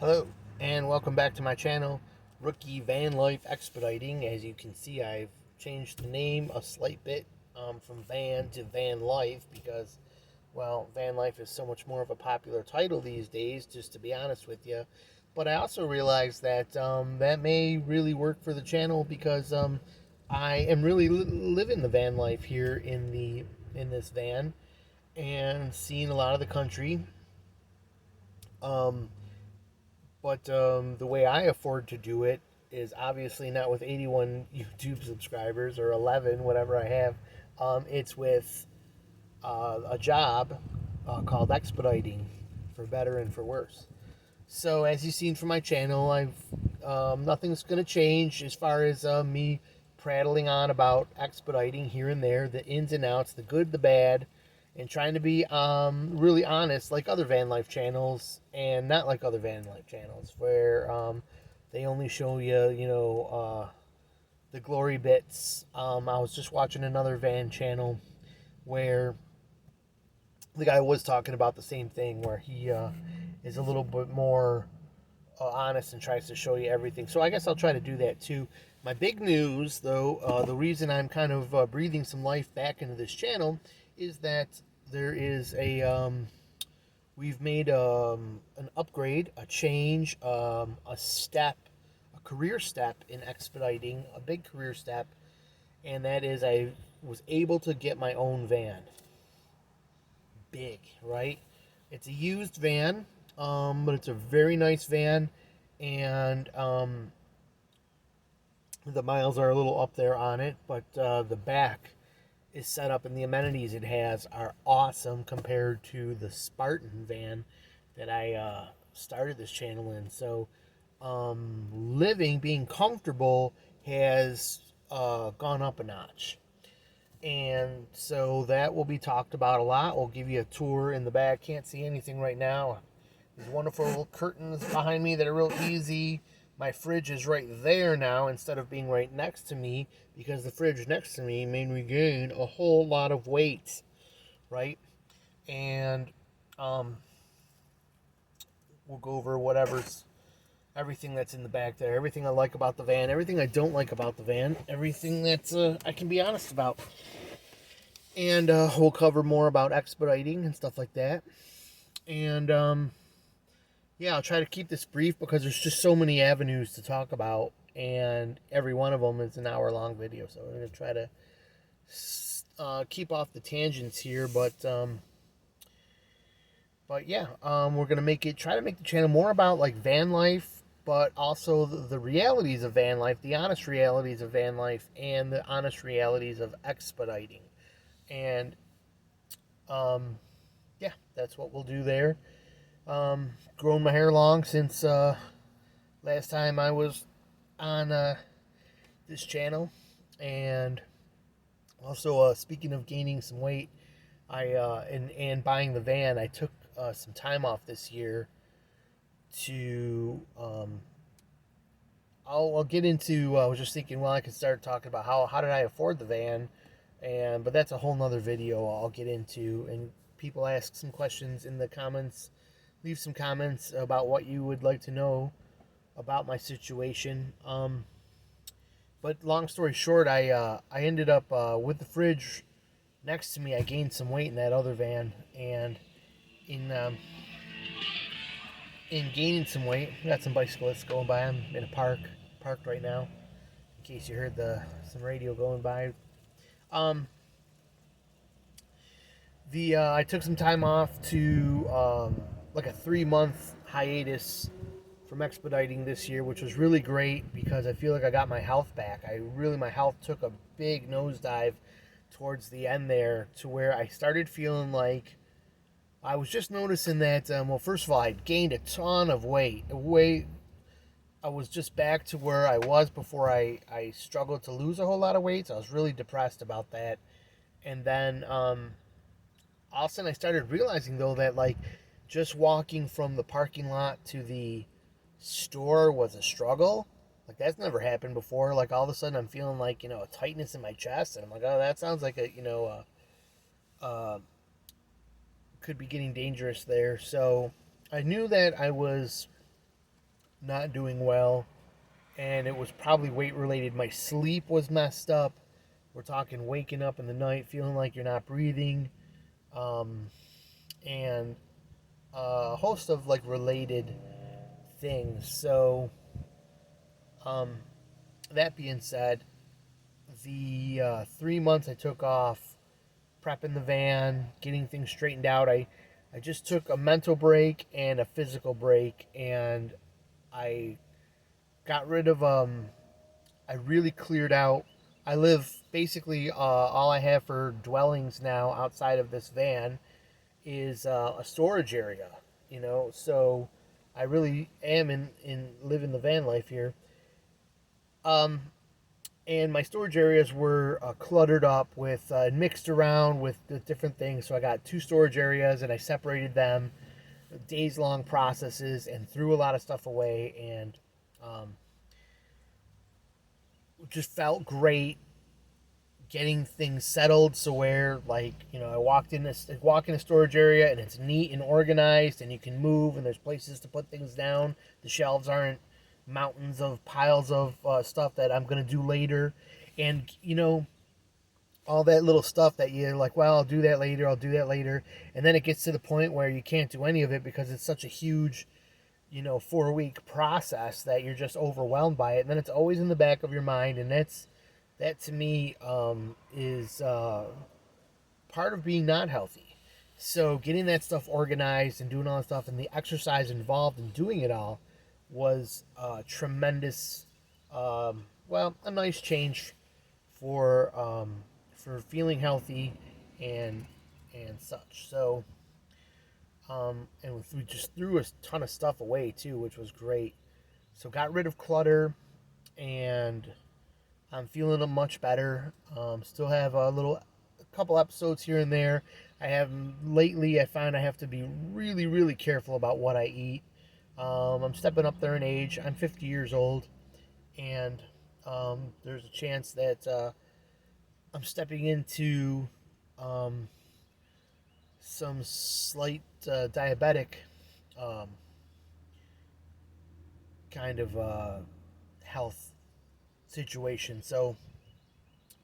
Hello, and welcome back to my channel, Rookie Vanlife Expediting. As you can see, I've changed the name a slight bit from Van to Van Life because, well, Van Life is so much more of a popular title these days, just to be honest with you. But I also realized that that may really work for the channel because I am really living the van life here in this van and seeing a lot of the country. Um, But the way I afford to do it is obviously not with 81 YouTube subscribers or 11, whatever I have. It's with a job called expediting, for better and for worse. So as you've seen from my channel, I've nothing's going to change as far as me prattling on about expediting here and there, the ins and outs, the good, the bad, and trying to be really honest, like other van life channels, and not like other van life channels where they only show you, the glory bits. I was just watching another van channel where the guy was talking about the same thing, where he is a little bit more honest and tries to show you everything. So I guess I'll try to do that too. My big news, though, the reason I'm kind of breathing some life back into this channel is that there is we've made an upgrade, a change, a step, a career step in expediting, a big career step, and that is I was able to get my own van. Big, right? It's a used van, but it's a very nice van, and the miles are a little up there on it, but the back is set up and the amenities it has are awesome compared to the Spartan van that I started this channel in. So, being comfortable has gone up a notch. And so that will be talked about a lot. We'll give you a tour in the back. Can't see anything right now. These wonderful little curtains behind me that are real easy. My fridge is right there now instead of being right next to me because the fridge next to me made me gain a whole lot of weight, right? And um, we'll go over whatever's everything that's in the back there, everything I like about the van, everything I don't like about the van, everything that I can be honest about. And we'll cover more about expediting and stuff like that. And yeah, I'll try to keep this brief because there's just so many avenues to talk about, and every one of them is an hour-long video. So I'm going to try to keep off the tangents here, but yeah, we're going to try to make the channel more about like van life, but also the realities of van life, the honest realities of van life, and the honest realities of expediting. And yeah, that's what we'll do there. Grown my hair long since last time I was on this channel, and also speaking of gaining some weight, I and buying the van, I took some time off this year to I'll get into. I was just thinking, well, I could start talking about how did I afford the van, and but that's a whole nother video I'll get into. And people ask some questions in the comments. Leave some comments about what you would like to know about my situation. But long story short, I ended up with the fridge next to me. I gained some weight in that other van, and in um, in gaining some weight, I got some bicyclists going by. I'm in a parked right now. In case you heard some radio going by. Um, the I took some time off to like a 3 month hiatus from expediting this year, which was really great because I feel like I got my health back. My health took a big nosedive towards the end there to where I started feeling like I was just noticing that, well, first of all, I'd gained a ton of weight. I was just back to where I was before I struggled to lose a whole lot of weight, so I was really depressed about that. And then all of a sudden I started realizing, though, that, like, just walking from the parking lot to the store was a struggle. Like, that's never happened before. Like, all of a sudden I'm feeling like, a tightness in my chest, and I'm like, oh, that sounds like could be getting dangerous there. So I knew that I was not doing well, and it was probably weight related. My sleep was messed up. We're talking waking up in the night, feeling like you're not breathing, um, and a host of like related things. So, um, that being said, the 3 months I took off prepping the van, getting things straightened out, I just took a mental break and a physical break, and I got rid of I really cleared out. I live basically all I have for dwellings now outside of this van is a storage area, So I really am in living the van life here. Um, and my storage areas were cluttered up with mixed around with the different things. So I got two storage areas and I separated them, days long processes, and threw a lot of stuff away, and um, just felt great getting things settled. So where, like, I walk in a storage area and it's neat and organized and you can move and there's places to put things down. The shelves aren't mountains of piles of stuff that I'm going to do later. And all that little stuff that you're like, well, I'll do that later, and then it gets to the point where you can't do any of it because it's such a huge 4-week process that you're just overwhelmed by it. And then it's always in the back of your mind, and that to me is part of being not healthy. So getting that stuff organized and doing all that stuff and the exercise involved in doing it all was tremendous. A nice change for feeling healthy and such. So and we just threw a ton of stuff away too, which was great. So got rid of clutter, and I'm feeling much better. Still have a couple episodes here and there. I have lately. I find I have to be really, really careful about what I eat. I'm stepping up there in age. I'm 50 years old, and there's a chance that I'm stepping into um, some slight diabetic um, kind of health situation. So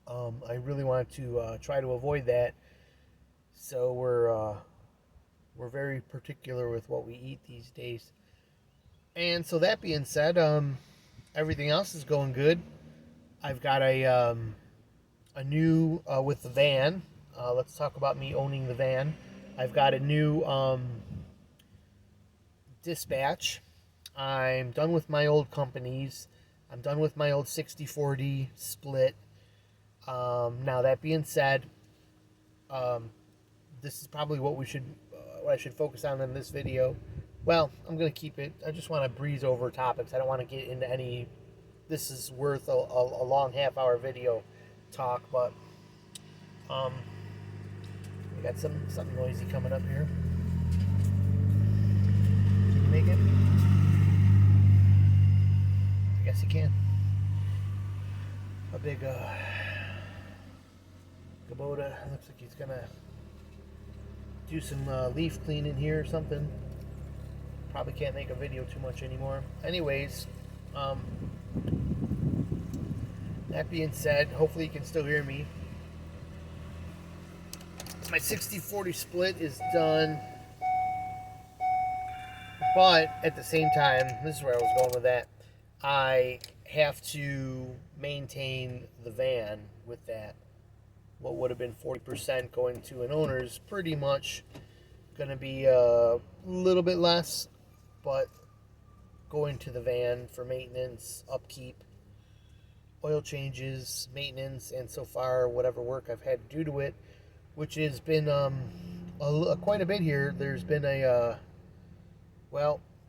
I really want to try to avoid that. So we're very particular with what we eat these days. And so that being said, everything else is going good. I've got a new with the van. Let's talk about me owning the van. I've got a new dispatch. I'm done with my old companies. I'm done with my old 60-40 split. Now that being said, um, this is probably what I should focus on in this video. Well, I'm gonna keep it. I just want to breeze over topics. I don't want to get into any. This is worth a long half-hour video talk, but um, we got something noisy coming up here. Can you make it? I guess you can. A big Kubota. Looks like he's gonna do some leaf cleaning here or something. Probably can't make a video too much anymore. Anyways, that being said, hopefully you can still hear me. My 60-40 split is done, but at the same time, this is where I was going with that. I have to maintain the van with that. What would have been 40% going to an owner's pretty much going to be a little bit less, but going to the van for maintenance, upkeep, oil changes, maintenance, and so far whatever work I've had to do to it, which has been quite a bit here. There's been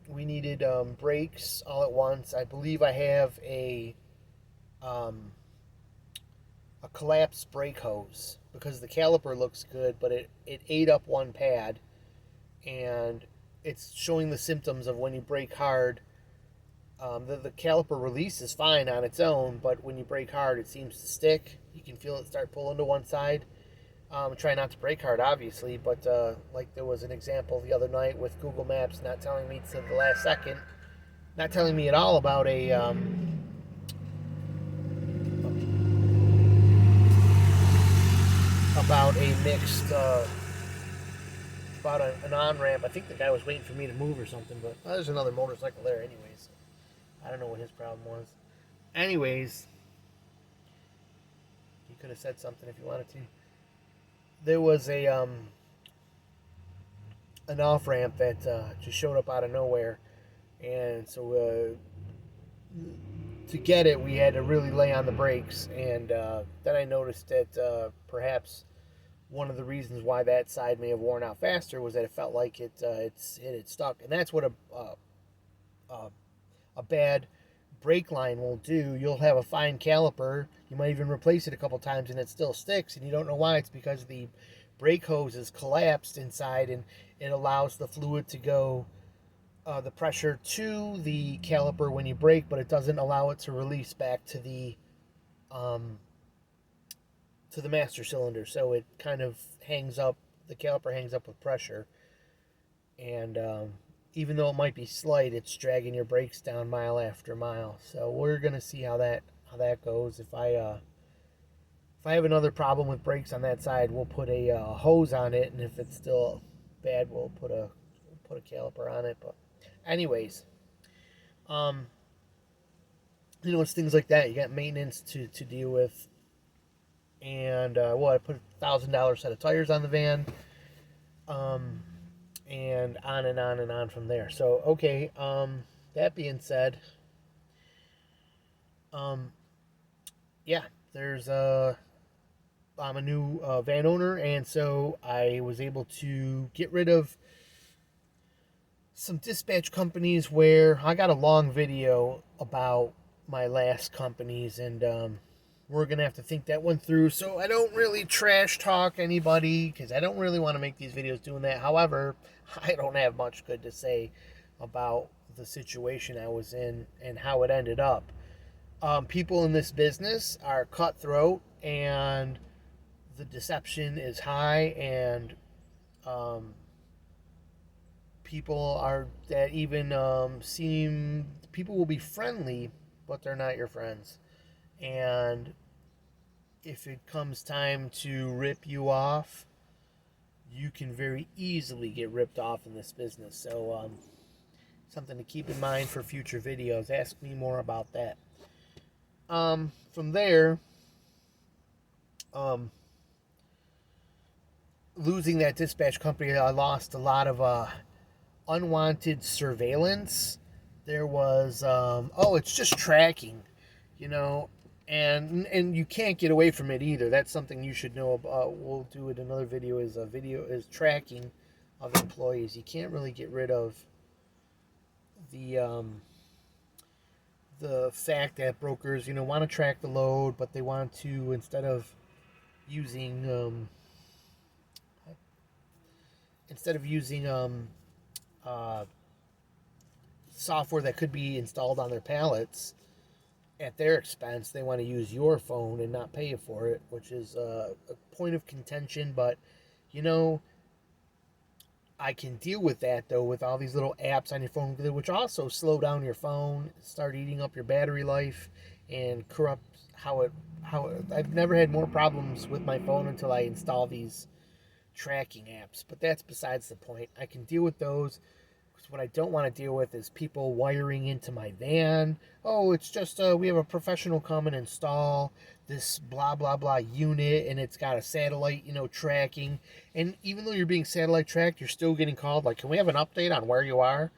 we needed brakes all at once. I believe I have a collapsed brake hose because the caliper looks good, but it ate up one pad, and it's showing the symptoms of when you brake hard. The caliper release is fine on its own, but when you brake hard, it seems to stick. You can feel it start pulling to one side. Try not to brake hard, obviously, but like there was an example the other night with Google Maps not telling me to the last second not telling me at all about a mixed about an on ramp. I think the guy was waiting for me to move or something, but there's another motorcycle there anyways. I don't know what his problem was. Anyways, he could have said something if he wanted to. There was a an off ramp that just showed up out of nowhere, and so to get it, we had to really lay on the brakes. And then I noticed that perhaps one of the reasons why that side may have worn out faster was that it felt like it had stuck, and that's what a, a bad brake line will do. You'll have a fine caliper. You might even replace it a couple times, and it still sticks, and you don't know why. It's because the brake hose is collapsed inside, and it allows the fluid to go the pressure to the caliper when you brake, but it doesn't allow it to release back um, to the master cylinder. So it kind of hangs up. The caliper hangs up with pressure, and even though it might be slight, it's dragging your brakes down mile after mile. So we're gonna see how that goes. If I have another problem with brakes on that side, we'll put a hose on it, and if it's still bad, we'll put a caliper on it. But anyways, um, it's things like that. You got maintenance to deal with, and I put $1,000 set of tires on the van, um, and on and on and on from there. So okay, that being said, um, yeah, I'm a new van owner, and so I was able to get rid of some dispatch companies where I got a long video about my last companies, and we're gonna have to think that one through. So I don't really trash talk anybody because I don't really want to make these videos doing that. However, I don't have much good to say about the situation I was in and how it ended up. People in this business are cutthroat, and the deception is high, and um, people are that even seem people will be friendly, but they're not your friends. And if it comes time to rip you off, you can very easily get ripped off in this business. So something to keep in mind for future videos. Ask me more about that. From there, um, losing that dispatch company, I lost a lot of unwanted surveillance. There was it's just tracking, you know, and you can't get away from it either. That's something you should know about. We'll do it in another video. Is tracking of employees. You can't really get rid of the the fact that brokers, want to track the load, but they want to, instead of using uh, software that could be installed on their pallets at their expense, they want to use your phone and not pay you for it, which is a point of contention. But you know, I can deal with that though with all these little apps on your phone, which also slow down your phone, start eating up your battery life, and corrupt I've never had more problems with my phone until I install these tracking apps. But that's besides the point. I can deal with those. What I don't want to deal with is people wiring into my van. Oh, it's just we have a professional come and install this blah blah blah unit, and it's got a satellite, tracking. And even though you're being satellite tracked, you're still getting called. Like, can we have an update on where you are?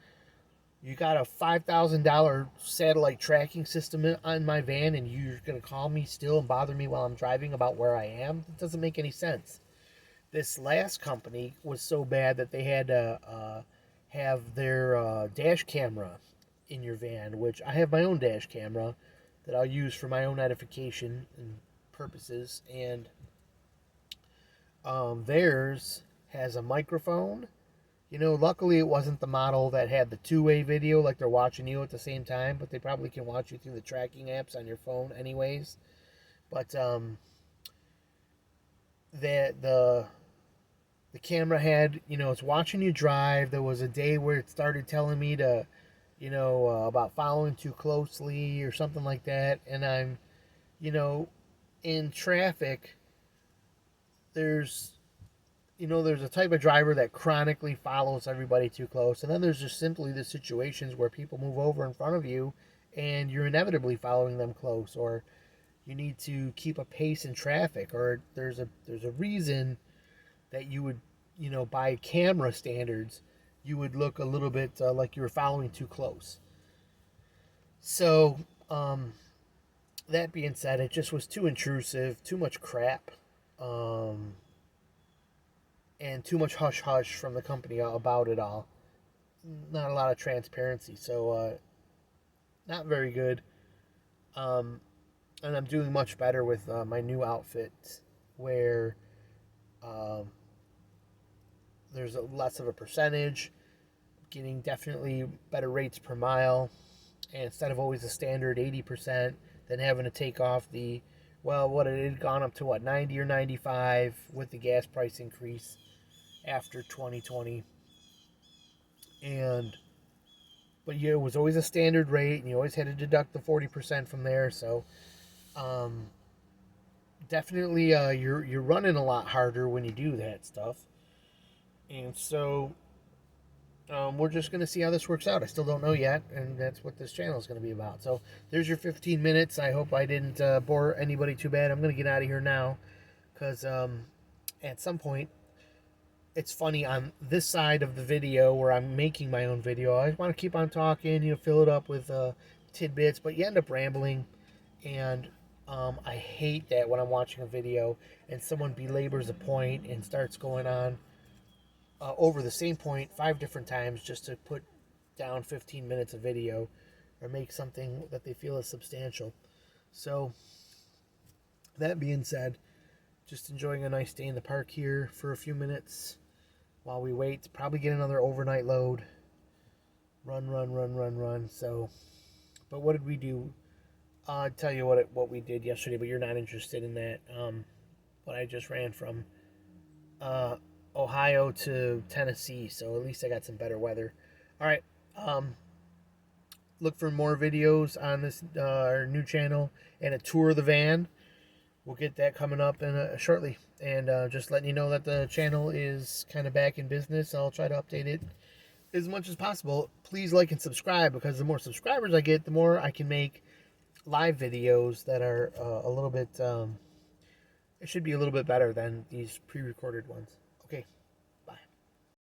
You got a $5,000 satellite tracking system on my van, and you're gonna call me still and bother me while I'm driving about where I am? It doesn't make any sense. This last company was so bad that they had to have their dash camera in your van, which I have my own dash camera that I'll use for my own edification and purposes. And theirs has a microphone. Luckily it wasn't the model that had the two-way video, like they're watching you at the same time, but they probably can watch you through the tracking apps on your phone anyways. But the camera had, it's watching you drive. There was a day where it started telling me to, about following too closely or something like that, and I'm, you know, in traffic, there's there's a type of driver that chronically follows everybody too close, and then there's just simply the situations where people move over in front of you, and you're inevitably following them close, or you need to keep a pace in traffic, or there's a reason that you would, by camera standards, you would look a little bit like you were following too close. So, that being said, it just was too intrusive, too much crap. Um, and too much hush hush from the company about it all. Not a lot of transparency, so not very good. Um, and I'm doing much better with my new outfit, where um, there's less of a percentage, getting definitely better rates per mile, and instead of always a standard 80%, then having to take off what it had gone up to 90 or 95 with the gas price increase after 2020. And but yeah, it was always a standard rate, and you always had to deduct the 40% from there. So um, definitely, you're running a lot harder when you do that stuff. And so we're just gonna see how this works out. I still don't know yet, and that's what this channel is gonna be about. So there's your 15 minutes. I hope I didn't bore anybody too bad. I'm gonna get out of here now, because at some point, it's funny on this side of the video where I'm making my own video. I want to keep on talking, fill it up with tidbits, but you end up rambling, and I hate that when I'm watching a video and someone belabors a point and starts going on over the same point 5 different times just to put down 15 minutes of video or make something that they feel is substantial. So, that being said, just enjoying a nice day in the park here for a few minutes while we wait to probably get another overnight load. Run, run, run, run, run. So, but what did we do? I'll tell you what we did yesterday, but you're not interested in that. But I just ran from uh, Ohio to Tennessee, so at least I got some better weather. All right. Look for more videos on this our new channel and a tour of the van. We'll get that coming up shortly. And just letting you know that the channel is kind of back in business. I'll try to update it as much as possible. Please like and subscribe, because the more subscribers I get, the more I can make live videos that are a little bit, it should be a little bit better than these pre-recorded ones.